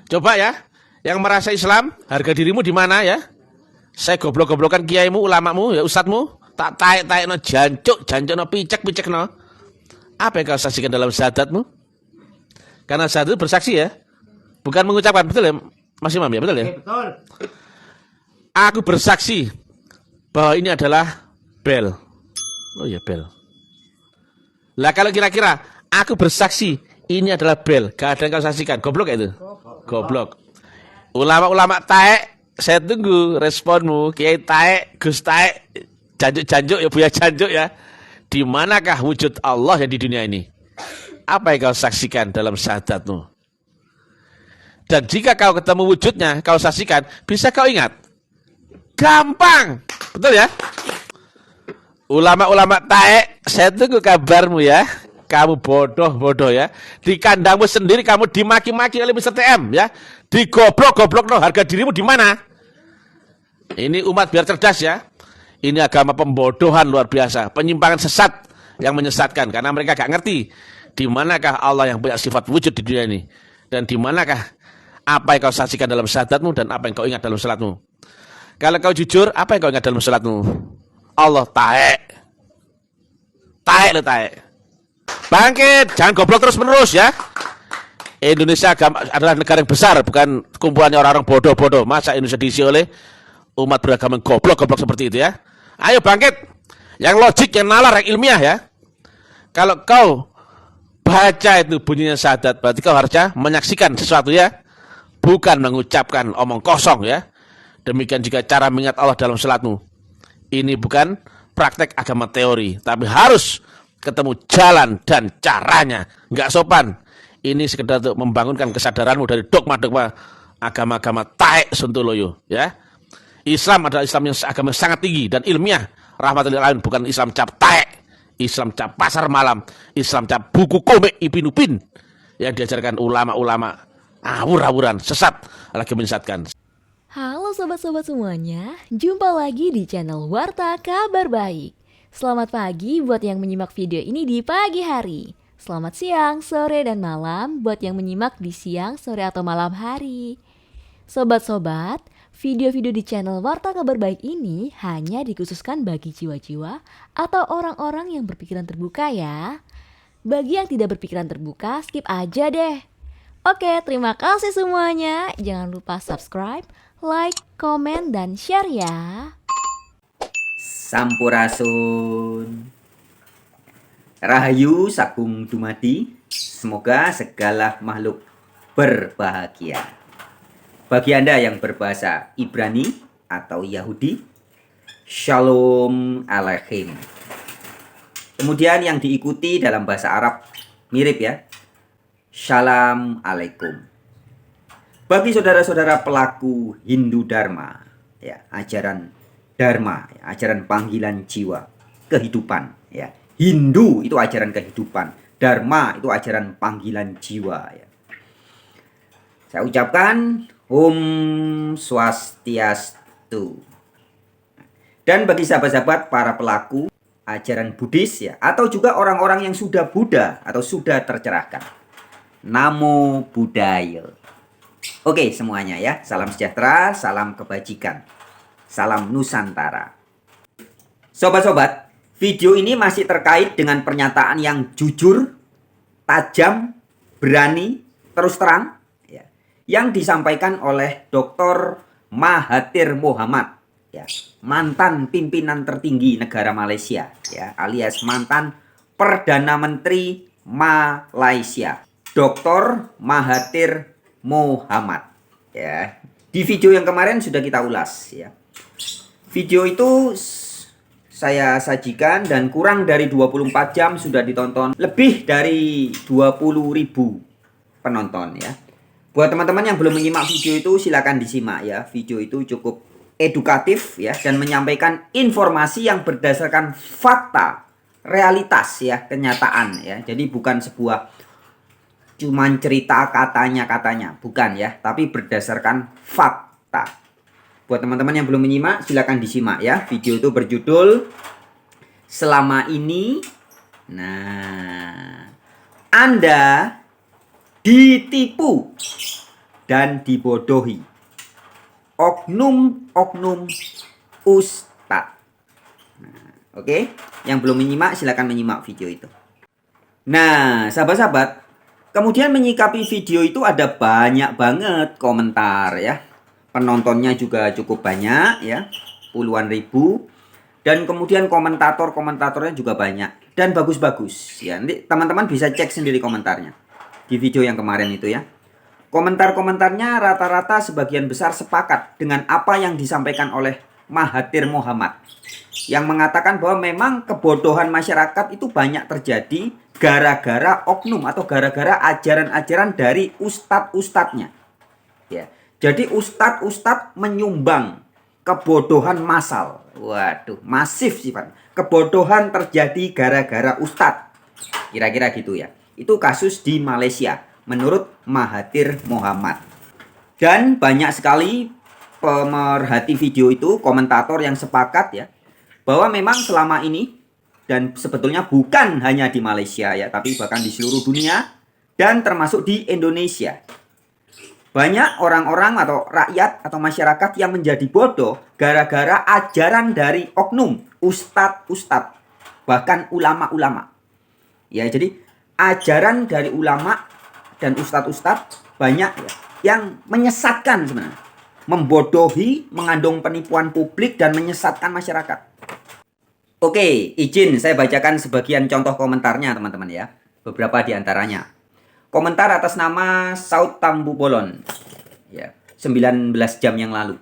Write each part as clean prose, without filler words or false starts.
Coba ya, yang merasa Islam, harga dirimu di mana ya? Saya goblok-goblokan kiaimu, ulamamu, ya ustadmu, tak taek-taek no jancuk no picek no. Apa yang kau saksikan dalam syahadatmu? Karena syahadat itu bersaksi ya, bukan mengucapkan, betul ya, Mas Imam ya, betul ya? Betul. Aku bersaksi bahwa ini adalah bel. Oh iya bel. Lah kalau kira-kira aku bersaksi ini adalah bel, gak ada yang kau saksikan, goblok ya itu? Goblok. Ulama-ulama taek, saya tunggu responmu. Kiai taek, Gus taek, janjuk-janjuk ya, Buya janjuk ya. Di manakah wujud Allah yang di dunia ini? Apa yang kau saksikan dalam syahadatmu? Dan jika kau ketemu wujudnya, kau saksikan, bisa kau ingat? Gampang, betul ya? Ulama-ulama taek, saya tunggu kabarmu ya. Kamu bodoh ya. Di kandangmu sendiri kamu dimaki-maki oleh Mr. TM ya. Digoblok-goblok no, harga dirimu di mana? Ini umat biar cerdas ya. Ini agama pembodohan luar biasa, penyimpangan sesat yang menyesatkan karena mereka gak ngerti di manakah Allah yang punya sifat wujud di dunia ini dan di manakah apa yang kau saksikan dalam syahadatmu dan apa yang kau ingat dalam salatmu. Kalau kau jujur, apa yang kau ingat dalam salatmu? Allah taek. Taek lo taek. Bangkit, jangan goblok terus-menerus ya. Indonesia adalah negara yang besar, bukan kumpulannya orang-orang bodoh-bodoh. Masa Indonesia diisi oleh umat beragama goblok-goblok seperti itu ya. Ayo bangkit. Yang logik, yang nalar, yang ilmiah ya. Kalau kau baca itu bunyinya syahadat, berarti kau harusnya menyaksikan sesuatu ya. Bukan mengucapkan omong kosong ya. Demikian juga cara mengingat Allah dalam salatmu. Ini bukan praktek agama teori, tapi harus ketemu jalan dan caranya. Enggak sopan. Ini sekedar untuk membangunkan kesadaranmu dari dogma-dogma agama-agama taek sontoloyo ya. Islam adalah Islam yang agama yang sangat tinggi dan ilmiah, rahmatul lil alamin, bukan Islam cap taek, Islam cap pasar malam, Islam cap buku komik Ipin Upin yang diajarkan ulama-ulama awur-awuran, sesat, lagi menyesatkan. Halo sobat-sobat semuanya, jumpa lagi di channel Warta Kabar Baik. Selamat pagi buat yang menyimak video ini di pagi hari. Selamat siang, sore, dan malam buat yang menyimak di siang, sore, atau malam hari. Sobat-sobat, video-video di channel Warta Kabar Baik ini hanya dikhususkan bagi jiwa-jiwa atau orang-orang yang berpikiran terbuka ya. Bagi yang tidak berpikiran terbuka, skip aja deh. Oke, terima kasih semuanya. Jangan lupa subscribe, like, komen, dan share ya. Sampurasun. Rahayu Sagung Dumadi. Semoga segala makhluk berbahagia. Bagi Anda yang berbahasa Ibrani atau Yahudi, Shalom Aleichem. Kemudian yang diikuti dalam bahasa Arab mirip ya. Shalom Alaikum. Bagi saudara-saudara pelaku Hindu Dharma, ya, ajaran Dharma, ya, ajaran panggilan jiwa, kehidupan, ya. Hindu itu ajaran kehidupan, Dharma itu ajaran panggilan jiwa, ya. Saya ucapkan Om Swastiastu. Dan bagi sahabat-sahabat para pelaku ajaran Buddhis ya, atau juga orang-orang yang sudah Buddha atau sudah tercerahkan, Namo Buddhaya. Oke semuanya ya, salam sejahtera, salam kebajikan, salam Nusantara. Sobat-sobat, video ini masih terkait dengan pernyataan yang jujur, tajam, berani, terus terang ya, yang disampaikan oleh Dr. Mahathir Mohamad ya, mantan pimpinan tertinggi negara Malaysia ya, alias mantan Perdana Menteri Malaysia, Dr. Mahathir Mohamad ya. Di video yang kemarin sudah kita ulas ya. Video itu saya sajikan dan kurang dari 24 jam sudah ditonton lebih dari 20.000 penonton ya. Buat teman-teman yang belum menyimak video itu silakan disimak ya. Video itu cukup edukatif ya dan menyampaikan informasi yang berdasarkan fakta, realitas ya, kenyataan ya. Jadi bukan sebuah cuman cerita katanya, bukan ya, tapi berdasarkan fakta. Buat teman-teman yang belum menyimak, silakan disimak ya. Video itu berjudul Selama Ini, Anda ditipu dan dibodohi. Oknum-oknum ustadz. Nah, oke, yang belum menyimak silakan menyimak video itu. Nah, sahabat-sahabat, kemudian menyikapi video itu ada banyak banget komentar ya. Penontonnya juga cukup banyak ya, puluhan ribu. Dan kemudian komentatornya juga banyak dan bagus-bagus ya. Nanti teman-teman bisa cek sendiri komentarnya di video yang kemarin itu ya. Komentar-komentarnya rata-rata sebagian besar sepakat dengan apa yang disampaikan oleh Mahathir Mohamad, yang mengatakan bahwa memang kebodohan masyarakat itu banyak terjadi gara-gara oknum atau gara-gara ajaran-ajaran dari ustadz-ustadznya. Ya. Jadi ustadz-ustadz menyumbang kebodohan massal. Waduh, masif sifat. Kebodohan terjadi gara-gara ustadz. Kira-kira gitu ya. Itu kasus di Malaysia menurut Mahathir Mohamad. Dan banyak sekali pemerhati video itu, komentator yang sepakat ya, bahwa memang selama ini, dan sebetulnya bukan hanya di Malaysia ya, tapi bahkan di seluruh dunia dan termasuk di Indonesia, banyak orang-orang atau rakyat atau masyarakat yang menjadi bodoh gara-gara ajaran dari oknum, ustadz-ustadz, bahkan ulama-ulama. Ya, jadi ajaran dari ulama dan ustadz-ustadz banyak ya, yang menyesatkan sebenarnya. Membodohi, mengandung penipuan publik dan menyesatkan masyarakat. Oke, izin saya bacakan sebagian contoh komentarnya teman-teman ya. Beberapa di antaranya. Komentar atas nama Saud Tambu Bolon. Ya, 19 jam yang lalu.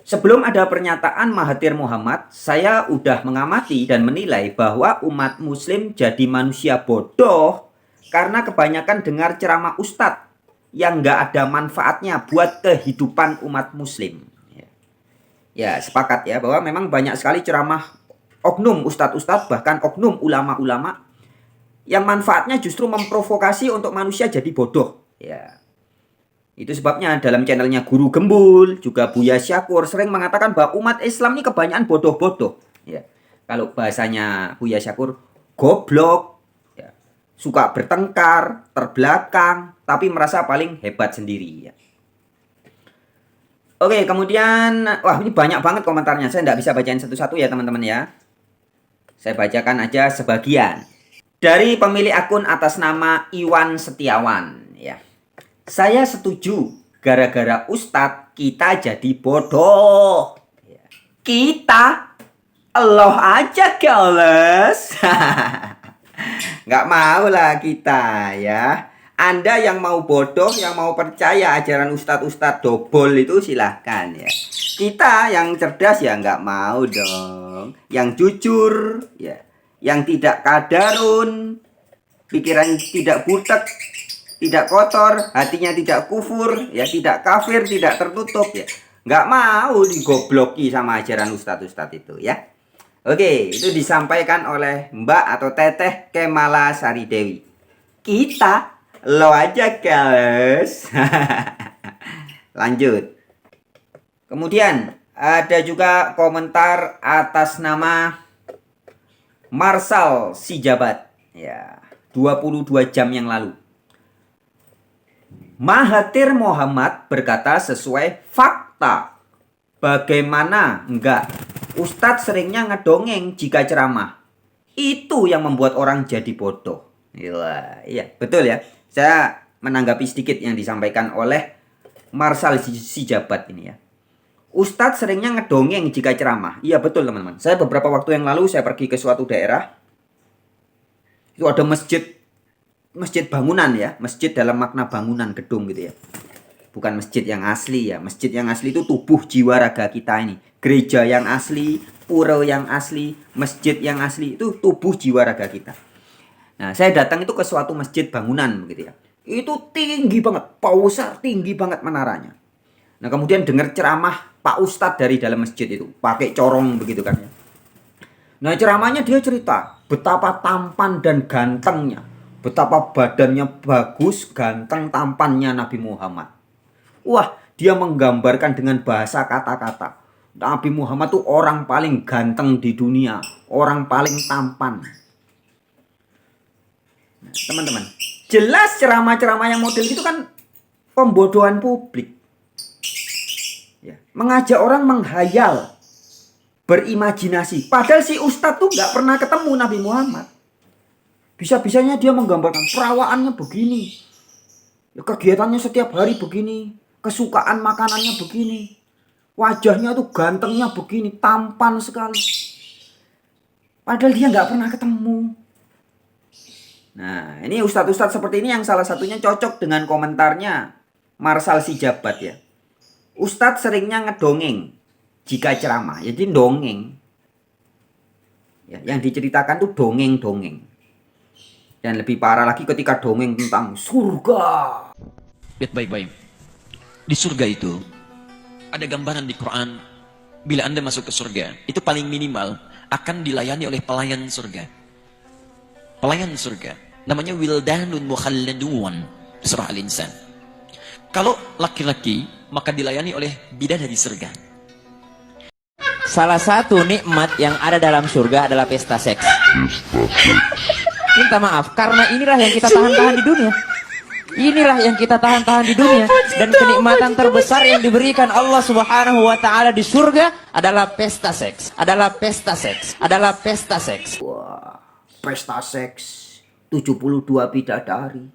Sebelum ada pernyataan Mahathir Mohamad, saya udah mengamati dan menilai bahwa umat muslim jadi manusia bodoh karena kebanyakan dengar ceramah ustadz yang nggak ada manfaatnya buat kehidupan umat muslim. Ya, sepakat ya bahwa memang banyak sekali ceramah oknum ustadz-ustadz, bahkan oknum ulama-ulama yang manfaatnya justru memprovokasi untuk manusia jadi bodoh. Ya. Itu sebabnya dalam channelnya Guru Gembul, juga Buya Syakur sering mengatakan bahwa umat Islam ini kebanyakan bodoh-bodoh. Ya. Kalau bahasanya Buya Syakur, goblok, ya. Suka bertengkar, terbelakang, tapi merasa paling hebat sendiri. Ya. Oke, kemudian, wah ini banyak banget komentarnya. Saya nggak bisa bacain satu-satu ya teman-teman ya. Saya bacakan aja sebagian. Dari pemilik akun atas nama Iwan Setiawan ya. Saya setuju, gara-gara ustadz kita jadi bodoh. Kita Allah aja keles. Nggak mau lah kita ya. Anda yang mau bodoh, yang mau percaya ajaran ustadz-ustadz dobol itu silahkan ya. Kita yang cerdas ya nggak mau dong. Yang jujur ya. Yang tidak kadarun, pikiran tidak butek, tidak kotor, hatinya tidak kufur, ya tidak kafir, tidak tertutup ya. Nggak mau digobloki sama ajaran ustadz-ustadz itu ya. Oke, itu disampaikan oleh Mbak atau Teteh Kemala Sari Dewi. Kita lo aja guys. Lanjut. Kemudian ada juga komentar atas nama Marsal Sijabat ya, 22 jam yang lalu. Mahathir Mohamad berkata sesuai fakta. Bagaimana enggak? Ustadz seringnya ngedongeng jika ceramah. Itu yang membuat orang jadi bodoh. Iya, betul ya. Saya menanggapi sedikit yang disampaikan oleh Marsal Sijabat ini ya. Ustadz seringnya ngedongeng jika ceramah. Iya betul teman-teman. Saya beberapa waktu yang lalu saya pergi ke suatu daerah. Itu ada masjid bangunan ya. Masjid dalam makna bangunan gedung gitu ya. Bukan masjid yang asli ya. Masjid yang asli itu tubuh jiwa raga kita ini. Gereja yang asli, pura yang asli, masjid yang asli itu tubuh jiwa raga kita. Nah saya datang itu ke suatu masjid bangunan begitu ya. Itu tinggi banget, pausar tinggi banget menaranya. Nah kemudian dengar ceramah Pak Ustadz dari dalam masjid itu, pakai corong begitu kan ya. Nah ceramahnya dia cerita betapa tampan dan gantengnya, betapa badannya bagus, ganteng, tampannya Nabi Muhammad. Wah, dia menggambarkan dengan bahasa kata-kata. Nabi Muhammad tuh orang paling ganteng di dunia, orang paling tampan. Nah, teman-teman, jelas ceramah-ceramah yang model itu kan pembodohan publik. Ya, mengajak orang menghayal, berimajinasi. Padahal si ustadz tuh nggak pernah ketemu Nabi Muhammad. Bisa-bisanya dia menggambarkan perawaannya begini, kegiatannya setiap hari begini, kesukaan makanannya begini, wajahnya tuh gantengnya begini, tampan sekali. Padahal dia nggak pernah ketemu. Nah, ini ustadz-ustadz seperti ini yang salah satunya cocok dengan komentarnya Marsal Sijabat ya. Ustadz seringnya ngedongeng jika ceramah, jadi dongeng. Ya, yang diceritakan tuh dongeng-dongeng. Dan lebih parah lagi ketika dongeng tentang surga. Lihat baik-baik. Di surga itu ada gambaran di Quran. Bila Anda masuk ke surga, itu paling minimal akan dilayani oleh pelayan surga. Pelayan surga. Namanya wildanun mukhalladun. Surah Al-Insan. Kalau laki-laki, maka dilayani oleh bidadari surga. Salah satu nikmat yang ada dalam surga adalah pesta seks. Minta maaf, karena inilah yang kita tahan-tahan di dunia. Inilah yang kita tahan-tahan di dunia. Dan kenikmatan terbesar yang diberikan Allah Subhanahu wa Ta'ala di surga adalah pesta seks. Adalah pesta seks. Adalah pesta seks. Wah, pesta seks 72 bidadari.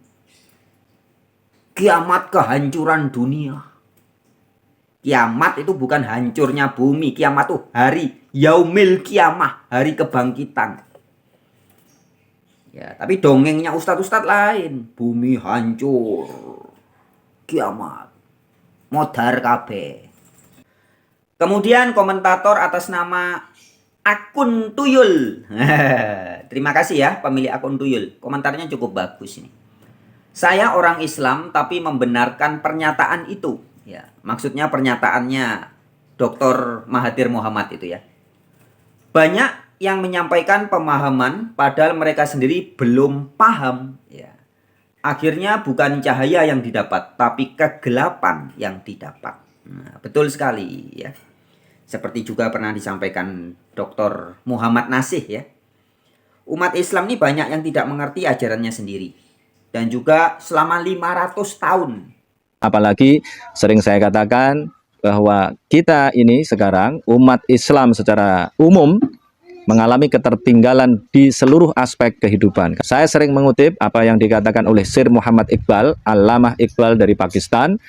Kiamat kehancuran dunia. Kiamat itu bukan hancurnya bumi. Kiamat itu hari yaumil kiamah, hari kebangkitan. Ya, tapi dongengnya ustadz-ustadz lain. Bumi hancur, kiamat, modar kabeh. Kemudian komentator atas nama akun Tuyul. Terima kasih ya pemilik akun Tuyul. Komentarnya cukup bagus ini. Saya orang Islam tapi membenarkan pernyataan itu. Ya, maksudnya pernyataannya Dr. Mahathir Muhammad itu ya. Banyak yang menyampaikan pemahaman padahal mereka sendiri belum paham ya. Akhirnya bukan cahaya yang didapat tapi kegelapan yang didapat. Nah, betul sekali ya. Seperti juga pernah disampaikan Dr. Muhammad Nasih ya. Umat Islam ini banyak yang tidak mengerti ajarannya sendiri. Dan juga selama 500 tahun. Apalagi sering saya katakan bahwa kita ini sekarang umat Islam secara umum mengalami ketertinggalan di seluruh aspek kehidupan. Saya sering mengutip apa yang dikatakan oleh Sir Muhammad Iqbal, Allamah Iqbal dari Pakistan,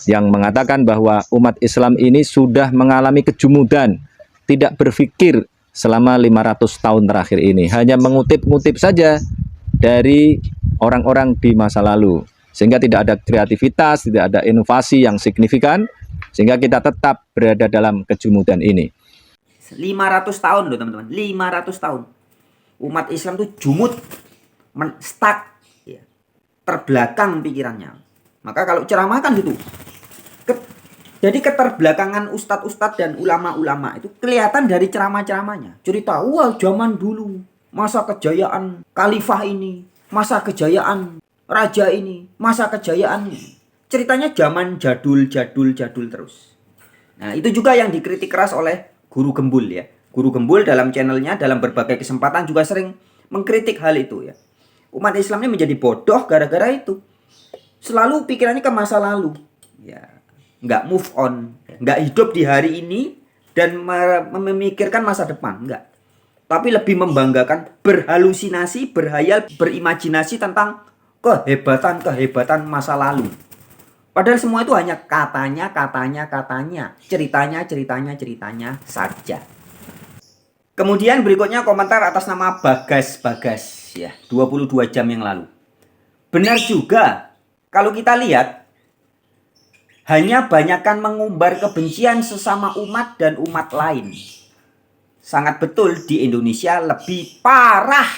yang mengatakan bahwa umat Islam ini sudah mengalami kejumudan, tidak berpikir selama 500 tahun terakhir ini. Hanya mengutip-ngutip saja dari orang-orang di masa lalu. Sehingga tidak ada kreativitas, tidak ada inovasi yang signifikan, sehingga kita tetap berada dalam kejumudan ini. 500 tahun loh teman-teman, 500 tahun. Umat Islam tuh jumud, stuck, ya. Terbelakang pikirannya. Maka kalau ceramah kan gitu. Jadi keterbelakangan ustadz-ustadz dan ulama-ulama itu kelihatan dari ceramah-ceramahnya. Cerita, wah zaman dulu, masa kejayaan khalifah ini, masa kejayaan raja ini, masa kejayaan ini. Ceritanya zaman jadul terus. Nah itu juga yang dikritik keras oleh Guru Gembul ya. Guru Gembul dalam channelnya dalam berbagai kesempatan juga sering mengkritik hal itu ya. Umat Islam ini menjadi bodoh gara-gara itu. Selalu pikirannya ke masa lalu. Ya, nggak move on, nggak hidup di hari ini dan memikirkan masa depan, nggak. Tapi lebih membanggakan, berhalusinasi, berhayal, berimajinasi tentang kehebatan masa lalu. Padahal semua itu hanya katanya, ceritanya saja. Kemudian berikutnya komentar atas nama Bagas ya, 22 jam yang lalu. Benar juga, kalau kita lihat, hanya banyakkan mengumbar kebencian sesama umat dan umat lain. Sangat betul di Indonesia lebih parah.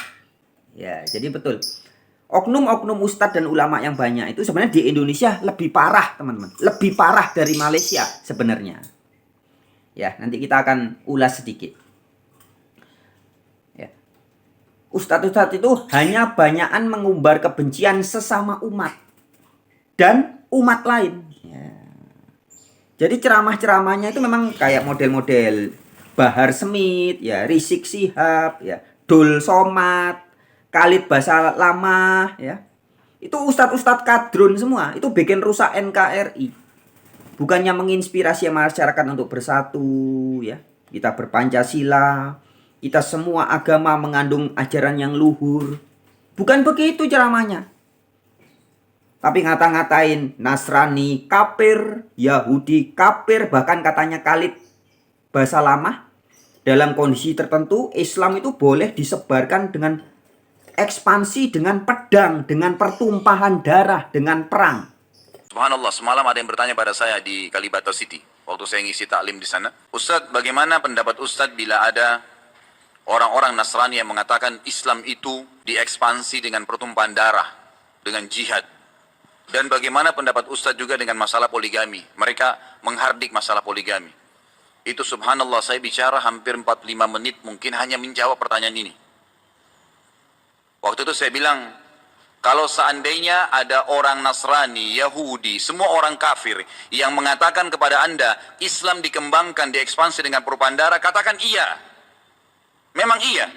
Ya, jadi betul. Oknum-oknum ustadz dan ulama yang banyak itu sebenarnya di Indonesia lebih parah, teman-teman. Lebih parah dari Malaysia sebenarnya. Ya, nanti kita akan ulas sedikit. Ya. Ustadz-ustadz itu hanya banyakan mengumbar kebencian sesama umat dan umat lain. Ya. Jadi ceramah-ceramahnya itu memang kayak model-model Bahar Smith, ya, Rizik Syihab, ya, Dul Somad, Khalid Basalamah, ya. Itu ustadz-ustadz kadrun semua. Itu bikin rusak NKRI. Bukannya menginspirasi masyarakat untuk bersatu, ya. Kita berpancasila. Kita semua agama mengandung ajaran yang luhur. Bukan begitu ceramahnya. Tapi ngata-ngatain Nasrani kafir, Yahudi kafir, bahkan katanya Khalid Basalamah. Dalam kondisi tertentu, Islam itu boleh disebarkan dengan ekspansi, dengan pedang, dengan pertumpahan darah, dengan perang. Subhanallah, semalam ada yang bertanya pada saya di Kalibata City, waktu saya ngisi taklim di sana. Ustadz, bagaimana pendapat Ustadz bila ada orang-orang Nasrani yang mengatakan Islam itu diekspansi dengan pertumpahan darah, dengan jihad? Dan bagaimana pendapat Ustadz juga dengan masalah poligami? Mereka menghardik masalah poligami. Itu subhanallah, saya bicara hampir 45 menit mungkin hanya menjawab pertanyaan ini. Waktu itu saya bilang, kalau seandainya ada orang Nasrani, Yahudi, semua orang kafir yang mengatakan kepada Anda Islam dikembangkan, diekspansi dengan pertumpahan darah, katakan iya. Memang iya.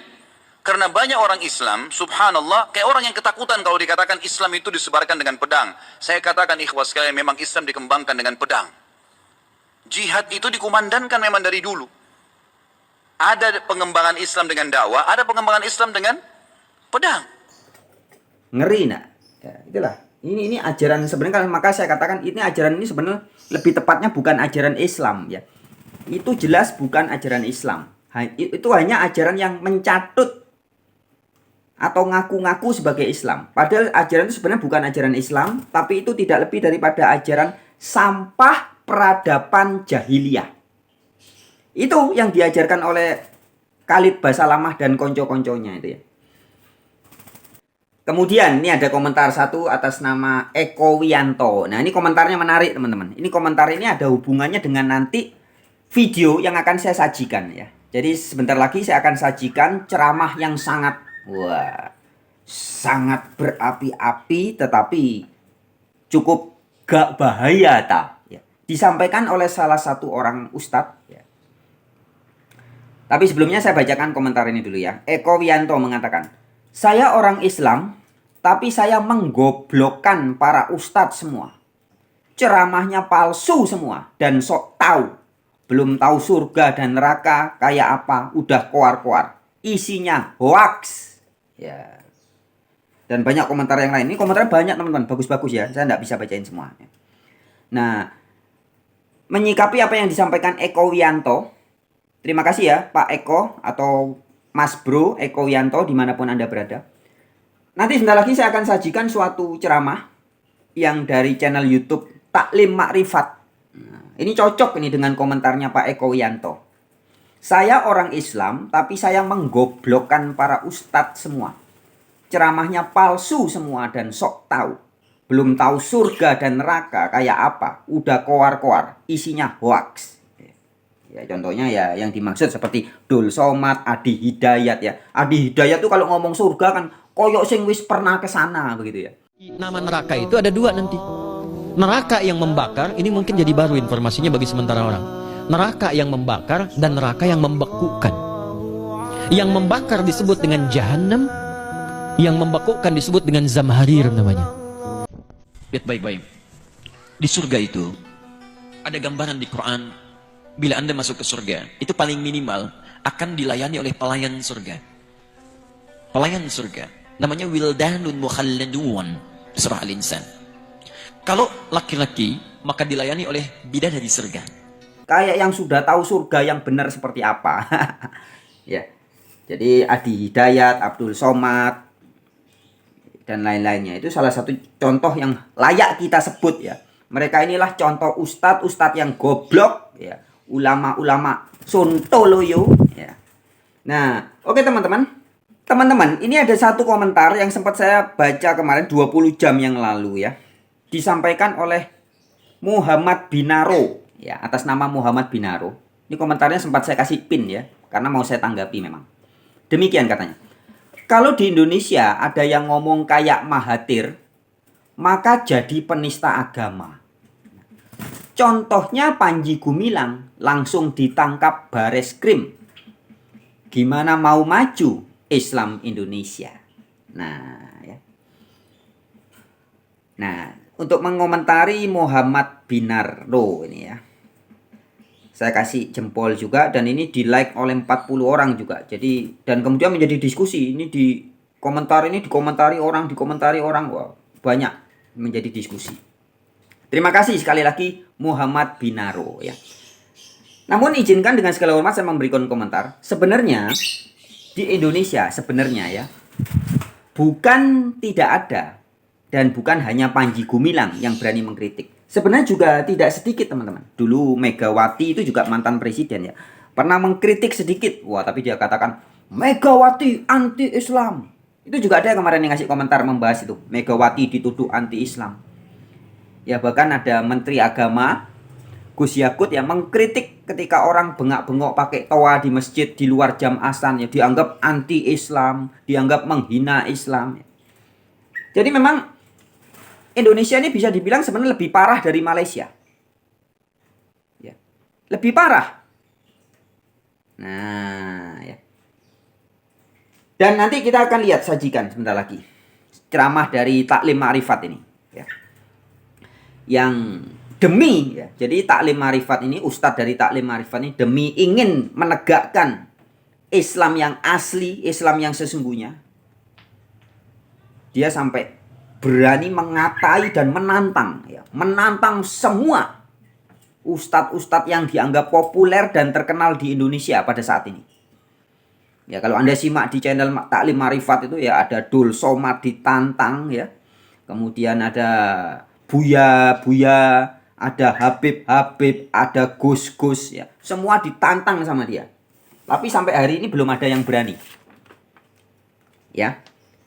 Karena banyak orang Islam, subhanallah, kayak orang yang ketakutan kalau dikatakan Islam itu disebarkan dengan pedang. Saya katakan ikhwas sekalian, memang Islam dikembangkan dengan pedang. Jihad itu dikumandangkan memang dari dulu. Ada pengembangan Islam dengan dakwah, ada pengembangan Islam dengan pedang. Ngeri nak. Ya, itulah. Ini ajaran sebenarnya, maka saya katakan ini ajaran ini sebenarnya lebih tepatnya bukan ajaran Islam ya. Itu jelas bukan ajaran Islam. Itu hanya ajaran yang mencatut atau ngaku-ngaku sebagai Islam. Padahal ajaran itu sebenarnya bukan ajaran Islam, tapi itu tidak lebih daripada ajaran sampah peradaban jahiliyah. Itu yang diajarkan oleh Khalid Basalamah dan konco-konconya itu ya. Kemudian ini ada komentar satu atas nama Eko Wianto. Nah, ini komentarnya menarik teman-teman. Ini komentar ini ada hubungannya dengan nanti video yang akan saya sajikan ya. Jadi sebentar lagi saya akan sajikan ceramah yang sangat sangat berapi-api tetapi cukup gak bahaya tak. Disampaikan oleh salah satu orang ustadz ya. Tapi sebelumnya saya bacakan komentar ini dulu ya. Eko Wianto mengatakan, saya orang Islam tapi saya menggoblokkan para ustadz semua. Ceramahnya palsu semua dan sok tahu. Belum tahu surga dan neraka kayak apa, udah koar-koar. Isinya hoax ya. Dan banyak komentar yang lain. Ini komentarnya banyak teman-teman, bagus-bagus ya. Saya nggak bisa bacain semua. Nah, menyikapi apa yang disampaikan Eko Wianto, terima kasih ya Pak Eko atau Mas Bro Eko Wianto dimanapun Anda berada. Nanti sebentar lagi saya akan sajikan suatu ceramah yang dari channel YouTube Taklim Makrifat. Nah, ini cocok ini dengan komentarnya Pak Eko Wianto. Saya orang Islam tapi saya menggoblokkan para ustadz semua. Ceramahnya palsu semua dan sok tahu. Belum tahu surga dan neraka kayak apa, udah koar-koar, isinya hoax. Ya contohnya ya yang dimaksud seperti Dul Somad, Adi Hidayat ya. Adi Hidayat tuh kalau ngomong surga kan koyok sing wis pernah ke sana begitu ya. Nama neraka itu ada dua nanti. Neraka yang membakar, ini mungkin jadi baru informasinya bagi sementara orang. Neraka yang membakar dan neraka yang membekukan. Yang membakar disebut dengan Jahannam, yang membekukan disebut dengan Zamharir namanya. Lihat baik-baik. Di surga itu ada gambaran di Quran, bila Anda masuk ke surga, itu paling minimal akan dilayani oleh pelayan surga. Pelayan surga namanya Wildanun Mukhalladun, surah Al-Insan. Kalau laki-laki maka dilayani oleh bidadari surga. Kayak yang sudah tahu surga yang benar seperti apa. Ya. Jadi Adi Hidayat, Abdul Somad dan lain-lainnya itu salah satu contoh yang layak kita sebut ya. Mereka inilah contoh ustadz yang goblok ya, ulama-ulama sontoloyo ya. Nah, oke teman-teman. Teman-teman, ini ada satu komentar yang sempat saya baca kemarin 20 jam yang lalu ya. Disampaikan oleh Muhammad Binaro ya, atas nama Muhammad Binaro. Ini komentarnya sempat saya kasih pin ya, karena mau saya tanggapi memang. Demikian katanya. Kalau di Indonesia ada yang ngomong kayak Mahathir, maka jadi penista agama. Contohnya Panji Gumilang langsung ditangkap Bareskrim. Gimana mau maju Islam Indonesia? Nah, ya. Nah, untuk mengomentari Muhammad Binardo ini ya, saya kasih jempol juga, dan ini di like oleh 40 orang juga. Jadi, dan kemudian menjadi diskusi. Ini dikomentari orang, wah, banyak menjadi diskusi. Terima kasih sekali lagi Muhammad Binaro ya. Namun izinkan dengan segala hormat saya memberikan komentar. Sebenarnya di Indonesia sebenarnya ya, bukan tidak ada dan bukan hanya Panji Gumilang yang berani mengkritik. Sebenarnya juga tidak sedikit teman-teman. Dulu Megawati itu juga mantan presiden ya, pernah mengkritik sedikit. Wah, tapi dia katakan Megawati anti Islam. Itu juga ada yang kemarin yang ngasih komentar membahas itu. Megawati dituduh anti Islam. Ya, bahkan ada Menteri Agama Gus Yakut yang mengkritik ketika orang bengak-bengok pakai toa di masjid di luar jam azan ya, dianggap anti Islam, dianggap menghina Islam. Jadi memang Indonesia ini bisa dibilang sebenarnya lebih parah dari Malaysia. Ya. Lebih parah. Nah, ya. Dan nanti kita akan lihat sajikan sebentar lagi ceramah dari Taklim Ma'rifat ini ya. Yang demi ya. Jadi Taklim Ma'rifat ini, ustadz dari Taklim Ma'rifat ini demi ingin menegakkan Islam yang asli, Islam yang sesungguhnya. Dia sampai berani mengatai dan menantang ya, menantang semua ustadz-ustadz yang dianggap populer dan terkenal di Indonesia pada saat ini. Ya, kalau Anda simak di channel Taklim Ma'rifat itu ya, ada Dul Somad ditantang ya. Kemudian ada Buya, ada Habib, ada Gus ya. Semua ditantang sama dia. Tapi sampai hari ini belum ada yang berani. Ya.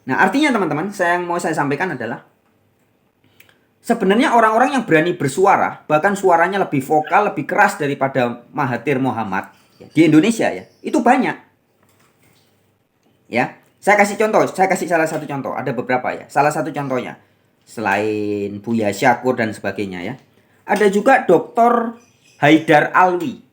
Nah, artinya teman-teman, yang mau saya sampaikan adalah sebenarnya orang-orang yang berani bersuara, bahkan suaranya lebih vokal, lebih keras daripada Mahathir Mohamad ya, di Indonesia ya, itu banyak. Ya, saya kasih contoh, saya kasih salah satu contoh, ada beberapa ya. Salah satu contohnya, selain Buya Syakur dan sebagainya ya, ada juga Dr. Haidar Alwi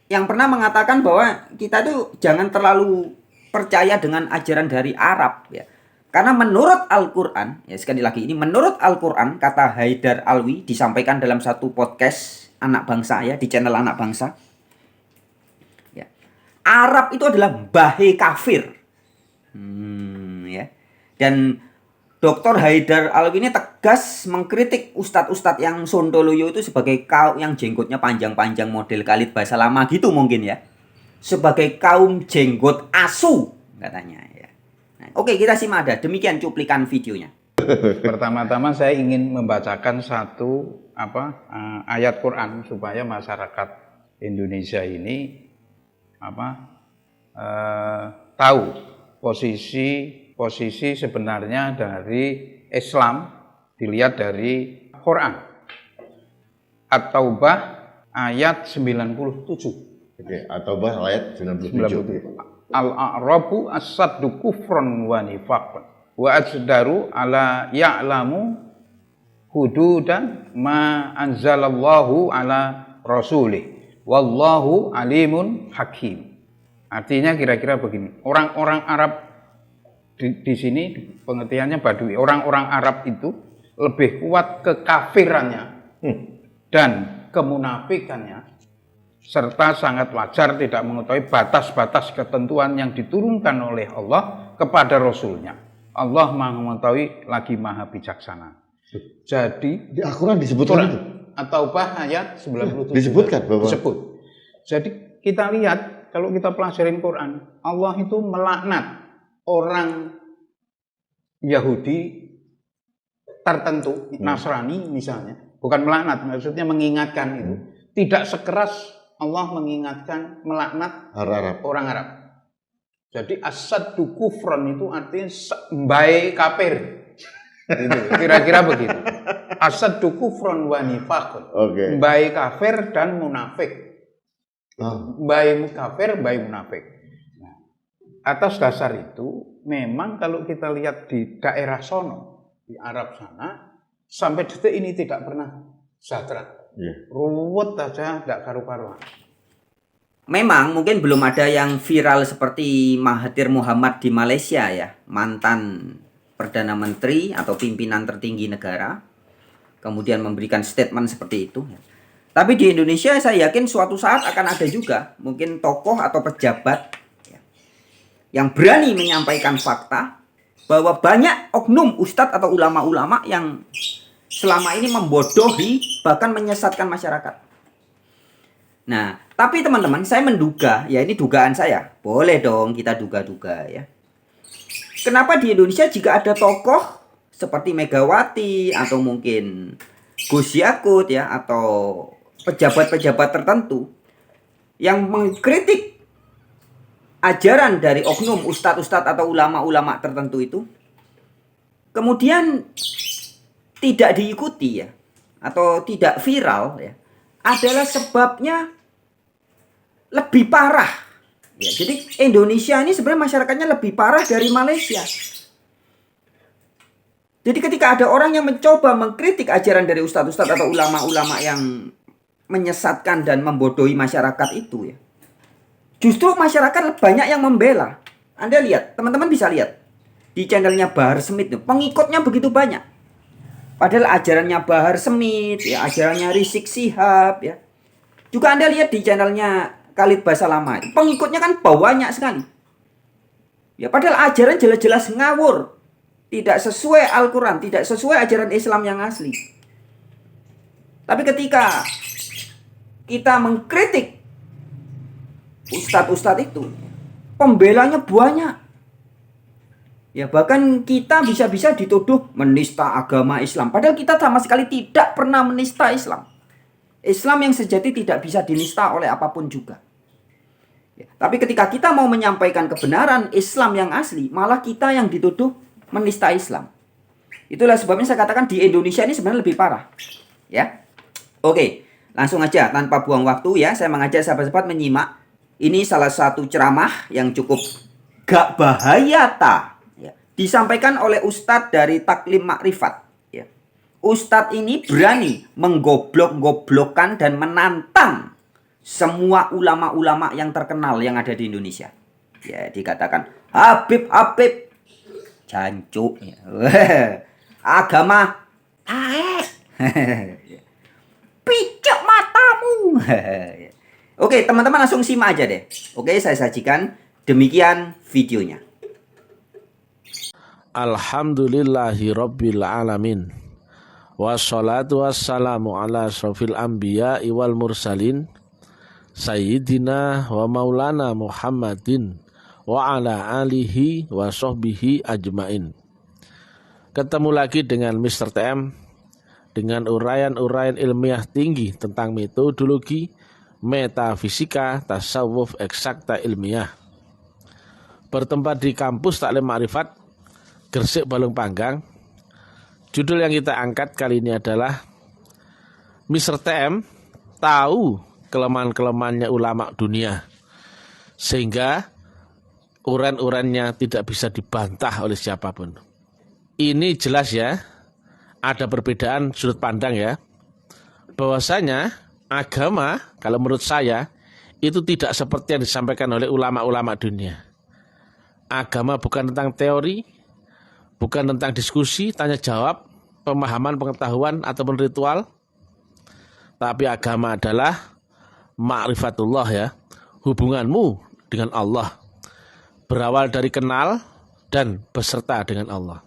yang pernah mengatakan bahwa kita tuh jangan terlalu percaya dengan ajaran dari Arab ya. Karena menurut Al-Quran, ya sekali lagi ini menurut Al-Quran, kata Haidar Alwi disampaikan dalam satu podcast Anak Bangsa ya, di channel Anak Bangsa. Ya. Arab itu adalah bahe kafir. Ya. Dan Dr. Haidar Alwi ini tegas mengkritik ustadz-ustadz yang sontoloyo itu sebagai kaum yang jenggotnya panjang-panjang model Khalid Basalamah gitu mungkin ya. Sebagai kaum jenggot asu katanya ya. Nah, oke, kita simak ada. Demikian cuplikan videonya. Pertama-tama saya ingin membacakan satu ayat Quran supaya masyarakat Indonesia ini tahu posisi sebenarnya dari Islam dilihat dari Quran. At-Taubah ayat 97. Oke, At-Taubah ayat 97. Al-a'rabu as-saddu kufran wa nifaqan wa ajdaru ala ya'lamu hududan ma anzalallahu ala rasulih wallahu alimun hakim. Artinya kira-kira begini, orang-orang Arab di sini pengertiannya Badui, orang-orang Arab itu lebih kuat kekafirannya dan kemunafikannya, serta sangat wajar tidak mengetahui batas-batas ketentuan yang diturunkan oleh Allah kepada Rasulnya. Allah maha mengetahui lagi maha bijaksana. Jadi di Al-Quran disebutkan itu? At-Taubah ayat 97. Disebutkan bahwa? Disebut. Jadi kita lihat, kalau kita pelajarin Quran, Allah itu melaknat orang Yahudi tertentu, Nasrani misalnya. Bukan melaknat, maksudnya mengingatkan itu. Tidak sekeras Allah mengingatkan melaknat orang Arab. Jadi as-saddu kufran itu artinya mbae kafir. Gitu, kira-kira begitu. As-saddu kufran wa nifaqun. Okay. Mbae kafir dan munafik. Mbae kafir, mbae munafik. Nah, atas dasar itu memang kalau kita lihat di daerah sono, di Arab sana, sampai detik ini tidak pernah sejahtera. Ruwet aja, tidak karu-karuan. Memang mungkin belum ada yang viral seperti Mahathir Mohamad di Malaysia ya, mantan Perdana Menteri atau pimpinan tertinggi negara, kemudian memberikan statement seperti itu. Tapi di Indonesia saya yakin suatu saat akan ada juga mungkin tokoh atau pejabat yang berani menyampaikan fakta bahwa banyak oknum ustadz atau ulama-ulama yang selama ini membodohi bahkan menyesatkan masyarakat. Nah, tapi teman-teman, saya menduga, ya ini dugaan saya, boleh dong kita duga-duga ya. Kenapa di Indonesia jika ada tokoh seperti Megawati atau mungkin Gus Yakut ya, atau pejabat-pejabat tertentu yang mengkritik ajaran dari oknum ustadz-ustadz atau ulama-ulama tertentu itu, kemudian tidak diikuti ya, atau tidak viral ya, adalah sebabnya lebih parah. Ya, jadi Indonesia ini sebenarnya masyarakatnya lebih parah dari Malaysia. Jadi ketika ada orang yang mencoba mengkritik ajaran dari ustadz-ustadz atau ulama-ulama yang menyesatkan dan membodohi masyarakat itu ya, justru masyarakat banyak yang membela. Anda lihat, teman-teman bisa lihat di channelnya Bahar Smith, pengikutnya begitu banyak. Padahal ajarannya Bahar Smith, ya, ajarannya Rizik Sihab, ya. Juga Anda lihat di channelnya Khalid Basalamah, pengikutnya kan banyak sekali. Ya, padahal ajaran jelas-jelas ngawur, tidak sesuai Al-Quran, tidak sesuai ajaran Islam yang asli. Tapi ketika kita mengkritik ustadz-ustadz itu, pembelanya banyak. Ya, bahkan kita bisa-bisa dituduh menista agama Islam. Padahal kita sama sekali tidak pernah menista Islam. Islam yang sejati tidak bisa dinista oleh apapun juga. Ya, tapi ketika kita mau menyampaikan kebenaran Islam yang asli, malah kita yang dituduh menista Islam. Itulah sebabnya saya katakan di Indonesia ini sebenarnya lebih parah. Ya, oke, langsung aja tanpa buang waktu ya, saya mengajak sahabat-sahabat menyimak. Ini salah satu ceramah yang cukup gak bahaya ya, disampaikan oleh Ustadz dari Taklim Makrifat ya. Ustadz ini berani menggoblok-goblokkan dan menantang semua ulama-ulama yang terkenal yang ada di Indonesia. Ya, dikatakan Habib jancuk ya. Agama picok matamu. Oke, teman-teman langsung simak aja deh. Oke, saya sajikan demikian videonya. Alhamdulillahi Rabbil Alamin. Wassalatu wassalamu ala asrofil anbiya wal mursalin Sayyidina wa maulana Muhammadin wa ala alihi wa sahbihi ajmain. Ketemu lagi dengan Mr. TM dengan uraian-uraian ilmiah tinggi tentang metodologi, metafisika, tasawuf, eksakta ilmiah. Bertempat di kampus Taklim Makrifat, Gresik, Balong Panggang. Judul yang kita angkat kali ini adalah Mr. TM tahu kelemahan-kelemahannya ulama dunia, sehingga uran-urannya tidak bisa dibantah oleh siapapun. Ini jelas ya, ada perbedaan sudut pandang ya, bahwasanya agama kalau menurut saya itu tidak seperti yang disampaikan oleh ulama-ulama dunia. Agama bukan tentang teori, bukan tentang diskusi, tanya jawab, pemahaman, pengetahuan ataupun ritual, tapi agama adalah ma'rifatullah ya, hubunganmu dengan Allah, berawal dari kenal dan beserta dengan Allah.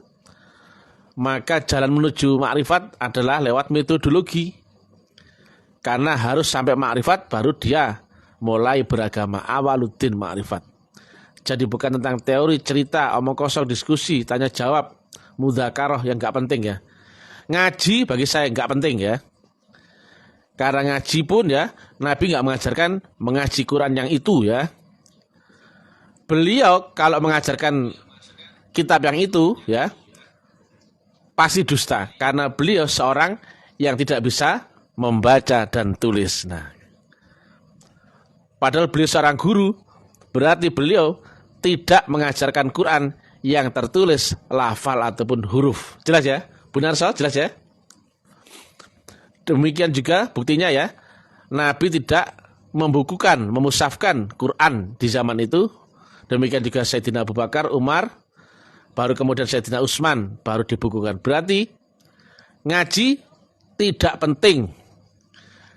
Maka jalan menuju ma'rifat adalah lewat metodologi, karena harus sampai ma'rifat baru dia mulai beragama, awaluddin ma'rifat. Jadi bukan tentang teori, cerita, omong kosong, diskusi, tanya jawab, mudzakarah yang gak penting ya. Ngaji bagi saya gak penting ya. Karena ngaji pun ya, Nabi gak mengajarkan mengaji Quran yang itu ya. Beliau kalau mengajarkan kitab yang itu ya, pasti dusta. Karena beliau seorang yang tidak bisa membaca dan tulis. Nah, padahal beliau seorang guru, berarti beliau tidak mengajarkan Quran yang tertulis lafal ataupun huruf. Jelas ya? Benar soal? Jelas ya? Demikian juga buktinya ya, Nabi tidak membukukan, memusafkan Quran di zaman itu. Demikian juga Sayyidina Abu Bakar, Umar, baru kemudian Sayyidina Utsman, baru dibukukan. Berarti ngaji tidak penting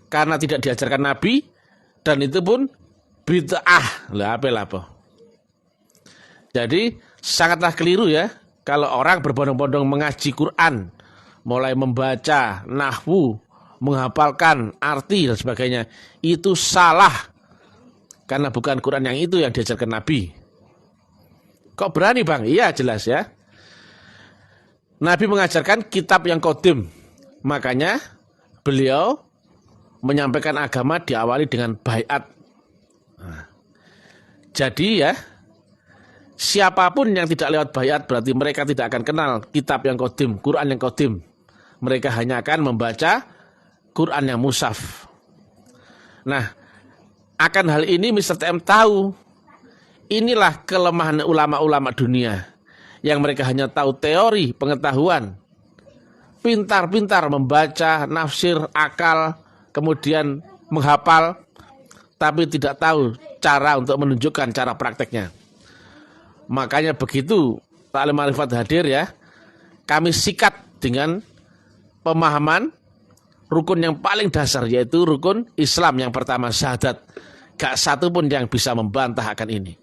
karena tidak diajarkan Nabi, dan itu pun bid'ah. Lah apa? Jadi sangatlah keliru ya kalau orang berbondong-bondong mengaji Quran, mulai membaca nahwu, menghafalkan arti dan sebagainya. Itu salah karena bukan Quran yang itu yang diajarkan Nabi. Kok berani bang? Iya jelas ya. Nabi mengajarkan kitab yang qadim. Makanya beliau menyampaikan agama diawali dengan baiat. Nah, jadi ya, siapapun yang tidak lewat baiat berarti mereka tidak akan kenal kitab yang qadim, Quran yang qadim. Mereka hanya akan membaca Quran yang mushaf. Nah, akan hal ini Mr. TM tahu. Inilah kelemahan ulama-ulama dunia yang mereka hanya tahu teori, pengetahuan, pintar-pintar membaca, nafsir, akal, kemudian menghafal, tapi tidak tahu cara untuk menunjukkan cara prakteknya. Makanya begitu Ta'lim Ma'rifat hadir ya, kami sikat dengan pemahaman rukun yang paling dasar, yaitu rukun Islam yang pertama, syahadat. Gak satu pun yang bisa membantah akan ini.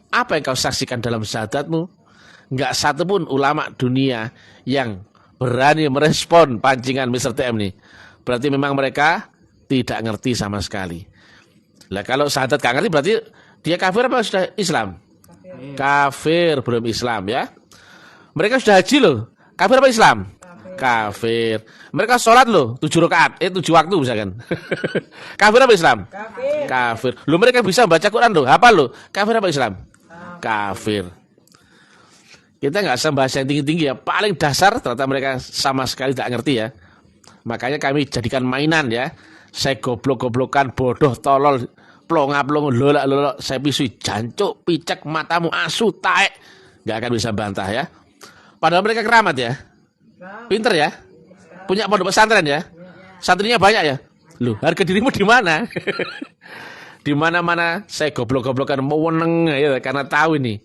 Apa yang kau saksikan dalam syahadatmu? Enggak satu pun ulama dunia yang berani merespon pancingan Mr. TM nih. Berarti memang mereka tidak ngerti sama sekali. Lah kalau syahadat gak ngerti berarti dia kafir apa sudah Islam? Kafir, belum Islam ya. Mereka sudah haji loh. Kafir apa Islam? Kafir. Mereka sholat loh 7 rakaat, 7 waktu misalkan. Kafir apa Islam? Kafir. Loh mereka bisa baca Quran loh, hafal loh. Kafir apa Islam? Kafir. Kita nggak usah bahas yang tinggi-tinggi ya. Paling dasar ternyata mereka sama sekali tidak ngerti ya. Makanya kami jadikan mainan ya. Saya goblok-goblokan, bodoh, tolol, plonga-plong, lolak-lolok, saya pisui, jancuk, picek, matamu, asu, taek. Nggak akan bisa bantah ya. Padahal mereka keramat ya. Pinter ya. Punya pondok pesantren ya. Santrinya banyak ya. Loh, harga dirimu di mana? Di mana-mana saya goblok-goblokan meweneng ya, karena tahu ini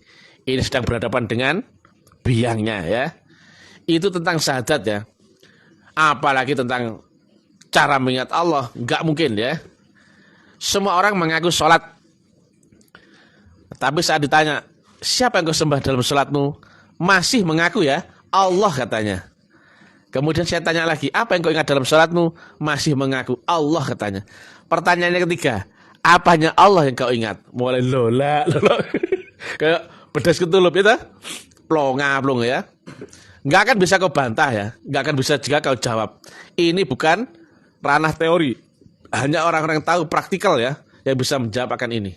sedang berhadapan dengan biangnya ya. Itu tentang syahadat ya. Apalagi tentang cara mengingat Allah, enggak mungkin ya. Semua orang mengaku sholat, tapi saat ditanya siapa yang kau sembah dalam sholatmu, masih mengaku ya Allah katanya. Kemudian saya tanya lagi, apa yang kau ingat dalam sholatmu, masih mengaku Allah katanya. Pertanyaannya ketiga, apanya Allah yang kau ingat? Mulai lola kayak pedas ketulup itu, plonga-plong ya. Nggak akan bisa kau bantah ya, nggak akan bisa jika kau jawab. Ini bukan ranah teori, hanya orang-orang yang tahu praktikal ya, yang bisa menjawab akan ini.